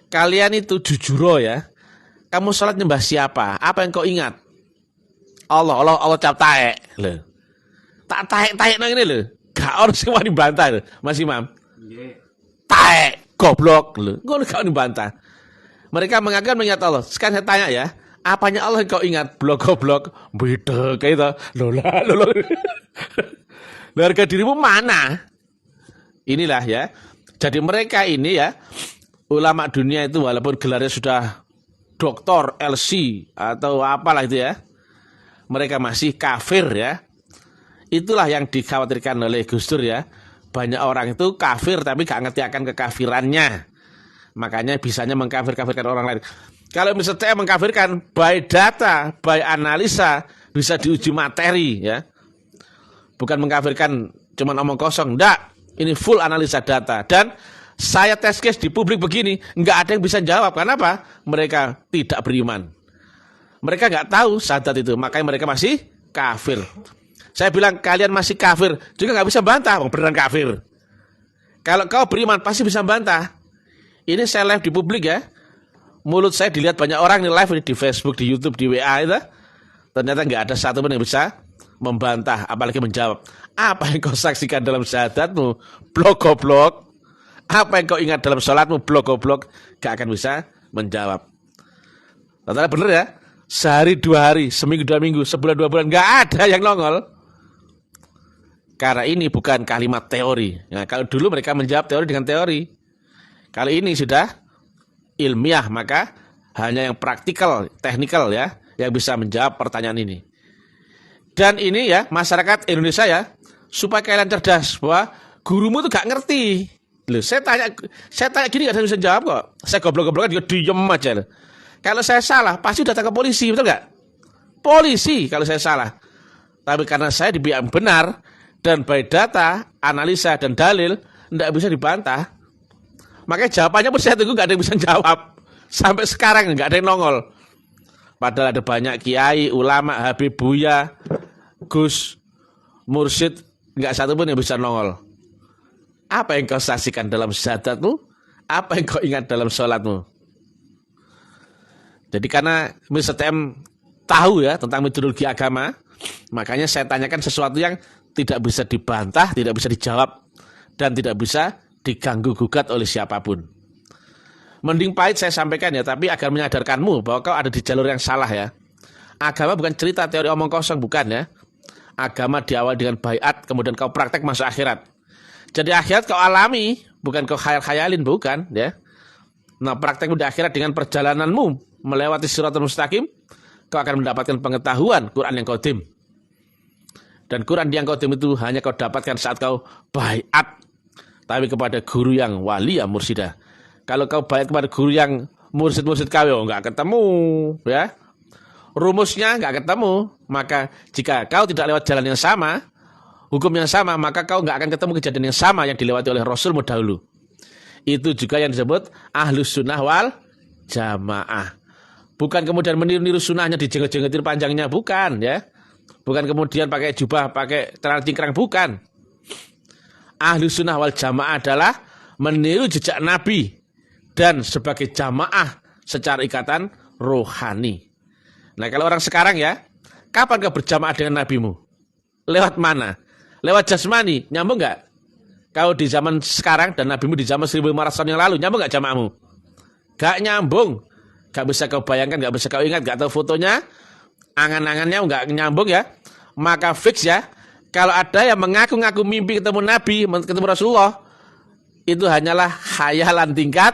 Kalian itu jujur ya, kamu sholat nyembah siapa? Apa yang kau ingat? Allah cap taek lho. Tak taek nang ini lho. Gak ono sing wani bantah lho, Mas Imam. Taek goblok lho. Ngono gak dibantah. Mereka mengaku mengingat Allah. Sekarang saya tanya ya, apanya Allah yang kau ingat? Blok-goblok, beda kayak itu. Lola. Harga dirimu mana? Inilah ya. Jadi mereka ini ya, ulama dunia itu walaupun gelarnya sudah doktor, LC atau apalah itu ya, mereka masih kafir ya. Itulah yang dikhawatirkan oleh Gus Dur ya. Banyak orang itu kafir tapi gak ngerti akan kekafirannya. Makanya bisanya mengkafir-kafirkan orang lain. Kalau misalnya mengkafirkan by data, by analisa, bisa diuji materi ya. Bukan mengkafirkan cuma omong kosong. Enggak, ini full analisa data. Dan saya test case di publik begini, nggak ada yang bisa jawab. Kenapa? Mereka tidak beriman. Mereka nggak tahu syahadat itu, makanya mereka masih kafir. Saya bilang kalian masih kafir, juga nggak bisa bantah, beneran kafir. Kalau kau beriman pasti bisa bantah. Ini saya live di publik ya. Mulut saya dilihat banyak orang nih live di Facebook, di YouTube, di WA itu. Ternyata nggak ada satu pun yang bisa membantah, apalagi menjawab. Apa yang kau saksikan dalam syahadatmu? Blok-goblok. Apa yang kau ingat dalam sholatmu? Blok-goblok. Gak akan bisa menjawab. Ternyata bener ya. Sehari 2 hari, seminggu 2 minggu, sebulan 2 bulan, gak ada yang nongol. Karena ini bukan kalimat teori. Nah, kalau dulu mereka menjawab teori dengan teori. Kali ini sudah ilmiah, maka hanya yang praktikal, teknikal ya, yang bisa menjawab pertanyaan ini. Dan ini ya, masyarakat Indonesia ya, supaya kalian cerdas bahwa gurumu tuh gak ngerti. Loh, saya tanya gini gak ada yang bisa jawab kok. Saya goblok-goblokan juga diem aja loh. Kalau saya salah, pasti datang ke polisi, betul gak? Polisi kalau saya salah. Tapi karena saya di pihak benar, dan by data, analisa, dan dalil, tidak bisa dibantah. Makanya jawabannya pun saya tunggu gak ada yang bisa jawab. Sampai sekarang gak ada yang nongol. Padahal ada banyak kiai, ulama, Habib Buya, Gus, Mursyid, gak satu pun yang bisa nongol. Apa yang kau saksikan dalam syahadatmu? Apa yang kau ingat dalam sholatmu? Jadi karena Mr. TM tahu ya tentang metodologi agama, makanya saya tanyakan sesuatu yang tidak bisa dibantah, tidak bisa dijawab, dan tidak bisa diganggu-gugat oleh siapapun. Mending pahit saya sampaikan ya, tapi agar menyadarkanmu bahwa kau ada di jalur yang salah ya. Agama bukan cerita teori omong kosong, bukan ya. Agama diawali dengan baiat, kemudian kau praktek masuk akhirat. Jadi akhirat kau alami, bukan kau khayal-khayalin, bukan ya. Nah, praktekmu di akhirat dengan perjalananmu melewati siratal mustaqim, kau akan mendapatkan pengetahuan Quran yang qadim. Dan Quran yang qadim itu hanya kau dapatkan saat kau baiat, tapi kepada guru yang wali ya mursyida. Kalau kau baiat kepada guru yang mursyid kau enggak ketemu ya. Rumusnya enggak ketemu, maka jika kau tidak lewat jalan yang sama, hukum yang sama, maka kau enggak akan ketemu kejadian yang sama yang dilewati oleh Rasulmu dahulu. Itu juga yang disebut ahlus sunnah wal jamaah. Bukan kemudian meniru-niru sunnahnya dijenggot-jenggotin panjangnya, bukan ya. Bukan kemudian pakai jubah, pakai celana cingkrang, bukan. Ahlus sunnah wal jamaah adalah meniru jejak Nabi dan sebagai jamaah secara ikatan rohani. Nah, kalau orang sekarang ya, kapan kau berjamaah dengan nabimu? Lewat mana? Lewat jasmani, nyambung enggak? Kau di zaman sekarang dan nabimu di zaman 1500 tahun yang lalu, nyambung enggak jamaahmu? Gak nyambung. Gak bisa kau bayangkan, gak bisa kau ingat, gak tahu fotonya, angan-angannya gak nyambung ya. Maka fix ya, kalau ada yang mengaku-ngaku mimpi ketemu Nabi, ketemu Rasulullah, itu hanyalah khayalan tingkat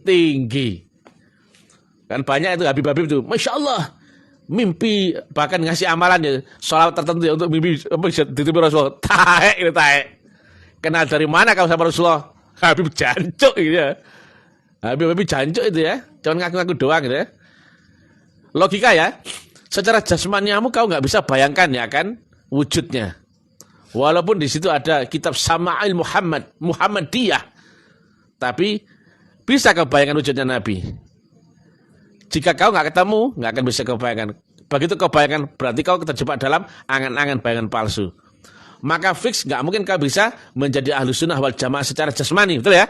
tinggi. Kan banyak itu Habib-Habib itu, Masya Allah, mimpi, bahkan ngasih amalan ya, sholawat tertentu ya, untuk mimpi ditemu Rasulullah. Taek itu taek. Kenal dari mana kau sama Rasulullah? Habib jancuk gitu ya. Habib jancuk itu ya, cuma ngaku-ngaku doang gitu ya. Logika ya, secara jasmaniamu kau nggak bisa bayangkan ya kan wujudnya. Walaupun di situ ada kitab Sama'il Muhammadiyah, tapi bisa kau bayangkan wujudnya Nabi. Jika kau nggak ketemu, nggak akan bisa kau bayangkan. Begitu kau bayangkan, berarti kau terjebak dalam angan-angan bayangan palsu. Maka fix nggak mungkin kau bisa menjadi ahlus sunnah wal jamaah secara jasmani, betul ya?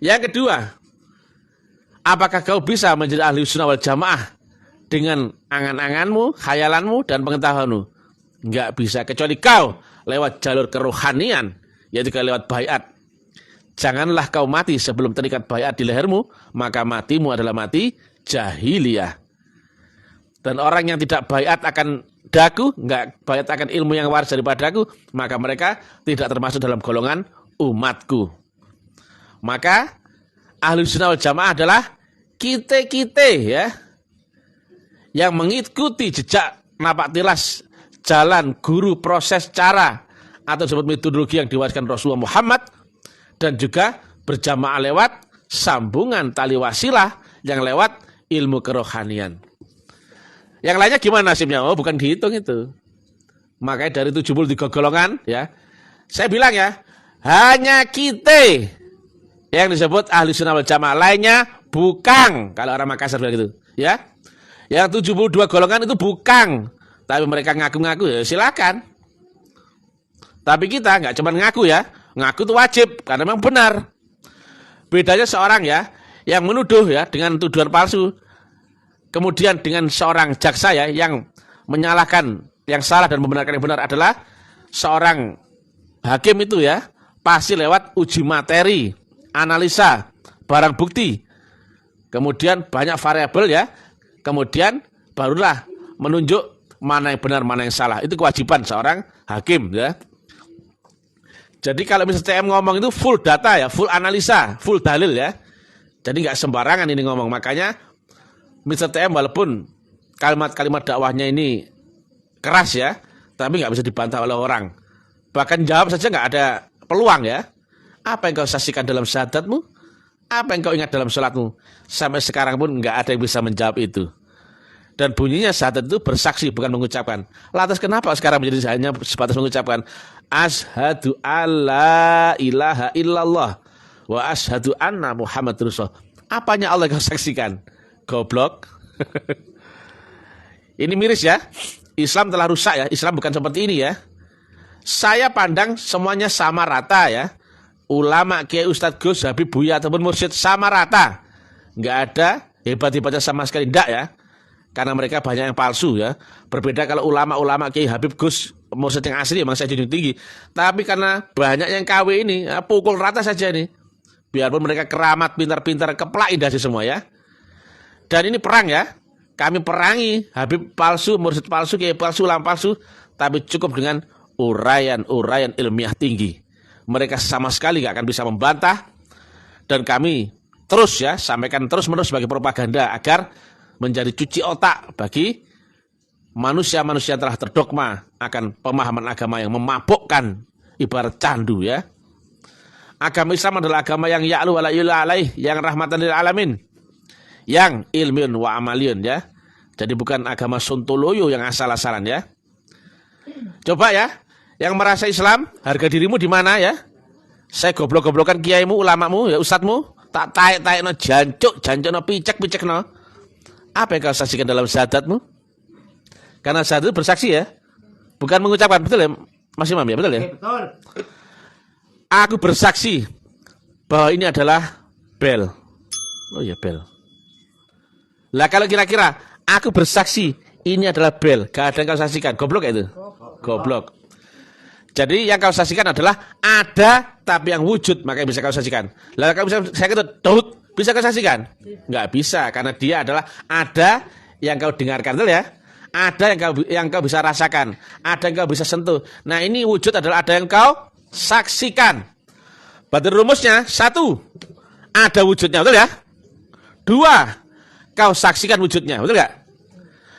Yang kedua, apakah kau bisa menjadi ahli sunnah wal jamaah dengan angan-anganmu, khayalanmu, dan pengetahuanmu? Enggak bisa, kecuali kau lewat jalur kerohanian, yaitu lewat baiat. Janganlah kau mati sebelum terikat baiat di lehermu, maka matimu adalah mati jahiliyah. Dan orang yang tidak baiat akan daku, enggak baiat akan ilmu yang waris daripada aku, maka mereka tidak termasuk dalam golongan umatku. Maka ahli sunnah wal jamaah adalah kita ya, yang mengikuti jejak napak tilas jalan guru, proses, cara atau disebut metodologi yang diwariskan Rasulullah Muhammad, dan juga berjamaah lewat sambungan tali wasilah yang lewat ilmu kerohanian. Yang lainnya gimana nasibnya? Oh, bukan dihitung itu. Makanya dari 73 golongan ya, saya bilang ya, hanya kita yang disebut ahli sunnah wal jamaah, lainnya bukan. Kalau orang Makassar bilang gitu ya. Yang 72 golongan itu bukan, tapi mereka ngaku-ngaku ya silakan. Tapi kita nggak cuma ngaku ya, ngaku itu wajib karena memang benar. Bedanya seorang ya yang menuduh ya dengan tuduhan palsu, kemudian dengan seorang jaksa ya yang menyalahkan yang salah dan membenarkan yang benar adalah seorang hakim itu ya pasti lewat uji materi, analisa, barang bukti, kemudian banyak variabel ya, kemudian barulah menunjuk mana yang benar, mana yang salah. Itu kewajiban seorang hakim ya. Jadi kalau misalnya TM ngomong itu full data ya, full analisa, full dalil ya. Jadi nggak sembarangan ini ngomong. Makanya Mr. TM walaupun kalimat-kalimat dakwahnya ini keras ya, tapi nggak bisa dibantah oleh orang. Bahkan jawab saja nggak ada peluang ya. Apa yang kau saksikan dalam syahadatmu? Apa yang kau ingat dalam sholatmu? Sampai sekarang pun nggak ada yang bisa menjawab itu. Dan bunyinya syahadat itu bersaksi, bukan mengucapkan. Lantas kenapa sekarang menjadi hanya sebatas mengucapkan asyhadu alla ilaha illallah wa asyhadu anna Muhammad Rasulullah. Apanya Allah yang kau saksikan? Goblok. Ini miris ya. Islam telah rusak ya. Islam bukan seperti ini ya. Saya pandang semuanya sama rata ya. Ulama, kiai, ustadz, gus, habib, buya ataupun mursyid sama rata. Nggak ada hebat-hebatnya sama sekali. Nggak ya. Karena mereka banyak yang palsu ya. Berbeda kalau ulama-ulama, kiai, habib, gus, mursyid yang asli memang saya junjung tinggi. Tapi karena banyak yang KW ini, ya, pukul rata saja nih. Biarpun mereka keramat, pintar-pintar, keplak indah sih semua ya. Dan ini perang ya. Kami perangi habib palsu, mursyid palsu, kiai palsu, ulama palsu. Tapi cukup dengan uraian ilmiah tinggi. Mereka sama sekali gak akan bisa membantah. Dan kami terus ya, sampaikan terus-menerus sebagai propaganda agar menjadi cuci otak bagi manusia-manusia yang telah terdogma akan pemahaman agama yang memabukkan ibarat candu ya. Agama Islam adalah agama yang ya'lu wa la yu'la alaih, yang rahmatan lil alamin, yang ilmiun wa amaliyun ya. Jadi bukan agama sontoloyo yang asal-asalan ya. Coba ya, yang merasa Islam, harga dirimu di mana ya? Saya goblok-goblokan kiaimu, ulamamu, ya ustadmu, tak taek-taek no jancuk no picek no. Apa yang kau saksikan dalam syahadatmu? Karena syahadat itu bersaksi ya, bukan mengucapkan, betul ya Mas Imam ya, betul ya? Betul. Aku bersaksi bahwa ini adalah bel. Oh iya bel. Lah kalau kira-kira aku bersaksi ini adalah bel, gak ada yang kau saksikan, goblok ya itu? Goblok. Jadi yang kau saksikan adalah ada tapi yang wujud, makanya bisa kau saksikan. Lalu kalau bisa saya kata Daud, bisa kau saksikan? Nggak bisa, karena dia adalah ada yang kau dengarkan, betul ya? Ada yang kau bisa rasakan, ada yang kau bisa sentuh. Nah ini wujud adalah ada yang kau saksikan. Berarti rumusnya satu, ada wujudnya, betul ya? Dua, kau saksikan wujudnya, betul nggak?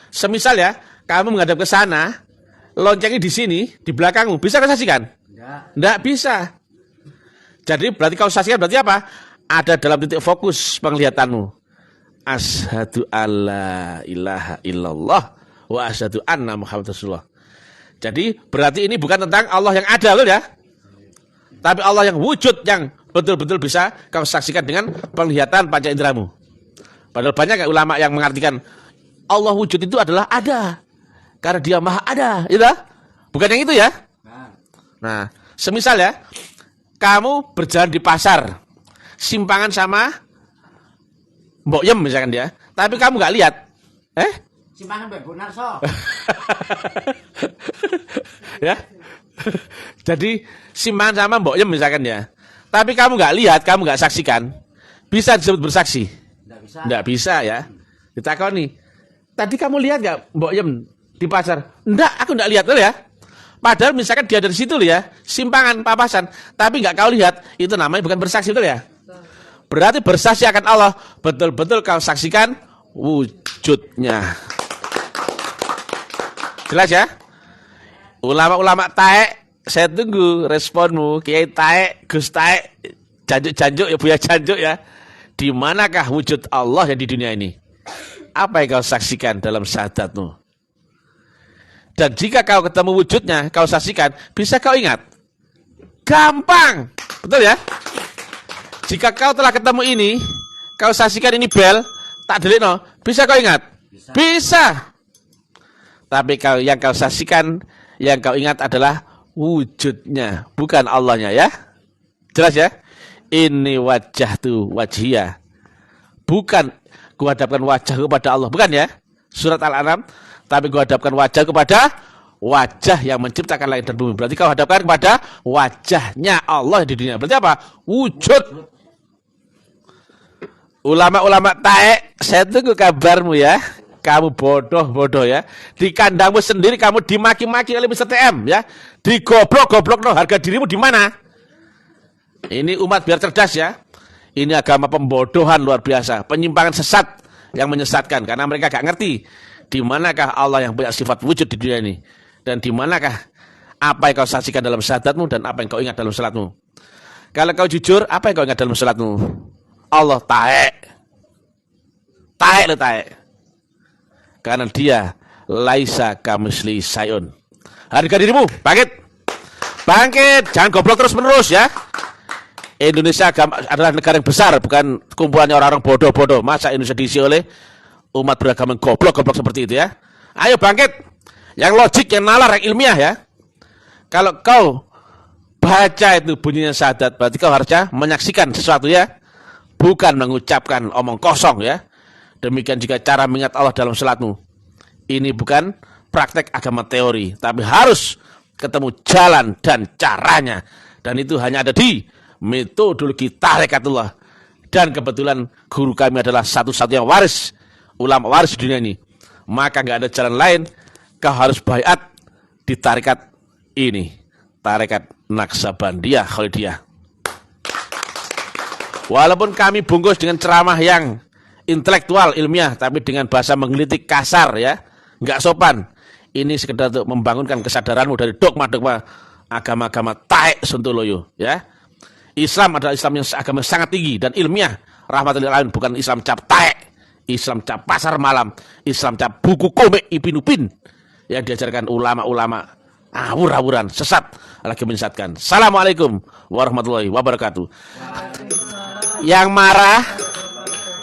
Semisal ya, kamu menghadap ke sana, loncengnya di sini, di belakangmu, bisa kau saksikan? Nggak bisa. Jadi berarti kau saksikan berarti apa? Ada dalam titik fokus penglihatanmu. Asyhadu alla ilaha illallah wa asyhadu anna Muhammad Rasulullah. Jadi berarti ini bukan tentang Allah yang ada, loh ya. Tapi Allah yang wujud, yang betul-betul bisa kau saksikan dengan penglihatan panca inderamu. Padahal banyak ulama yang mengartikan Allah wujud itu adalah ada. Karena dia maha ada, gitu? Bukan yang itu ya. Nah, semisal ya, kamu berjalan di pasar, simpangan sama Mbok Yem misalkan dia, tapi kamu nggak lihat, Simpangan Mbak Bu Narso. ya, jadi simpangan sama Mbok Yem misalkan ya, tapi kamu nggak lihat, kamu nggak saksikan, bisa disebut bersaksi? Nggak bisa ya. Ditakoni, tadi kamu lihat nggak Mbok Yem di pasar? Enggak, aku enggak lihat, ya. Padahal misalkan dia dari situ ya, simpangan papasan, tapi enggak kau lihat, itu namanya bukan bersaksi, betul ya? Berarti bersaksi akan Allah, betul-betul kau saksikan wujudnya. Jelas ya? Ulama-ulama taek, saya tunggu responmu, kiai taek, gus taek, janjuk-janjuk ya, buya janjuk ya. Di manakah wujud Allah yang di dunia ini? Apa yang kau saksikan dalam syahadatmu? Dan jika kau ketemu wujudnya, kau saksikan, bisa kau ingat? Gampang, betul ya? Jika kau telah ketemu ini, kau saksikan ini bel, tak delikno, bisa kau ingat? Bisa. Tapi yang kau saksikan, yang kau ingat adalah wujudnya, bukan Allahnya ya. Jelas ya? Ini wajah tu wajhiyah. Bukan kuhadapkan wajah kepada Allah, bukan ya? Surat Al-An'am. Tapi kau hadapkan wajah kepada wajah yang menciptakan langit dan bumi. Berarti kau hadapkan kepada wajahnya Allah di dunia. Berarti apa? Wujud. Ulama-ulama taek, saya tunggu kabarmu ya. Kamu bodoh ya. Di kandangmu sendiri kamu dimaki-maki oleh Mr. TM ya. Digoblok-goblok no, harga dirimu di mana? Ini umat biar cerdas ya. Ini agama pembodohan luar biasa, penyimpangan sesat yang menyesatkan karena mereka gak ngerti. Di manakah Allah yang punya sifat wujud di dunia ini? Dan di manakah apa yang kau saksikan dalam syahadatmu dan apa yang kau ingat dalam salatmu? Kalau kau jujur, apa yang kau ingat dalam salatmu? Allah taek. Taek le taek. Karena dia laisa kamisli sayun. Harga dirimu, bangkit. Bangkit, jangan goblok terus-menerus ya. Indonesia adalah negara yang besar, bukan kumpulannya orang-orang bodoh-bodoh. Masa Indonesia diisi oleh umat beragama goblok-goblok seperti itu ya. Ayo bangkit. Yang logik, yang nalar, yang ilmiah ya. Kalau kau baca itu bunyinya syahadat, berarti kau harusnya menyaksikan sesuatu ya. Bukan mengucapkan omong kosong ya. Demikian juga cara mengingat Allah dalam salatmu. Ini bukan praktek agama teori, tapi harus ketemu jalan dan caranya. Dan itu hanya ada di metodologi Tarekatullah. Dan kebetulan guru kami adalah satu-satunya waris, ulama waris di dunia ini. Maka nggak ada jalan lain, kau harus baiat di tarekat ini. Tarekat Naksabandiyah Khalidiyah. Walaupun kami bungkus dengan ceramah yang intelektual, ilmiah, tapi dengan bahasa menggelitik kasar ya, nggak sopan. Ini sekedar untuk membangunkan kesadaranmu dari dogma-dogma agama-agama taek sontoloyo ya. Islam adalah Islam yang agama sangat tinggi dan ilmiah, rahmatul lil alamin, bukan Islam cap taek, Islam cap pasar malam, Islam cap buku komik Ibn Upin yang diajarkan ulama-ulama awur-awuran, sesat, lagi menyesatkan. Assalamualaikum warahmatullahi wabarakatuh. Yang marah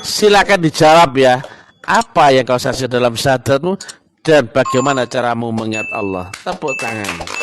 silakan dijawab ya. Apa yang kau saksikan dalam syahadatmu dan bagaimana caramu mengingat Allah? Tepuk tangan.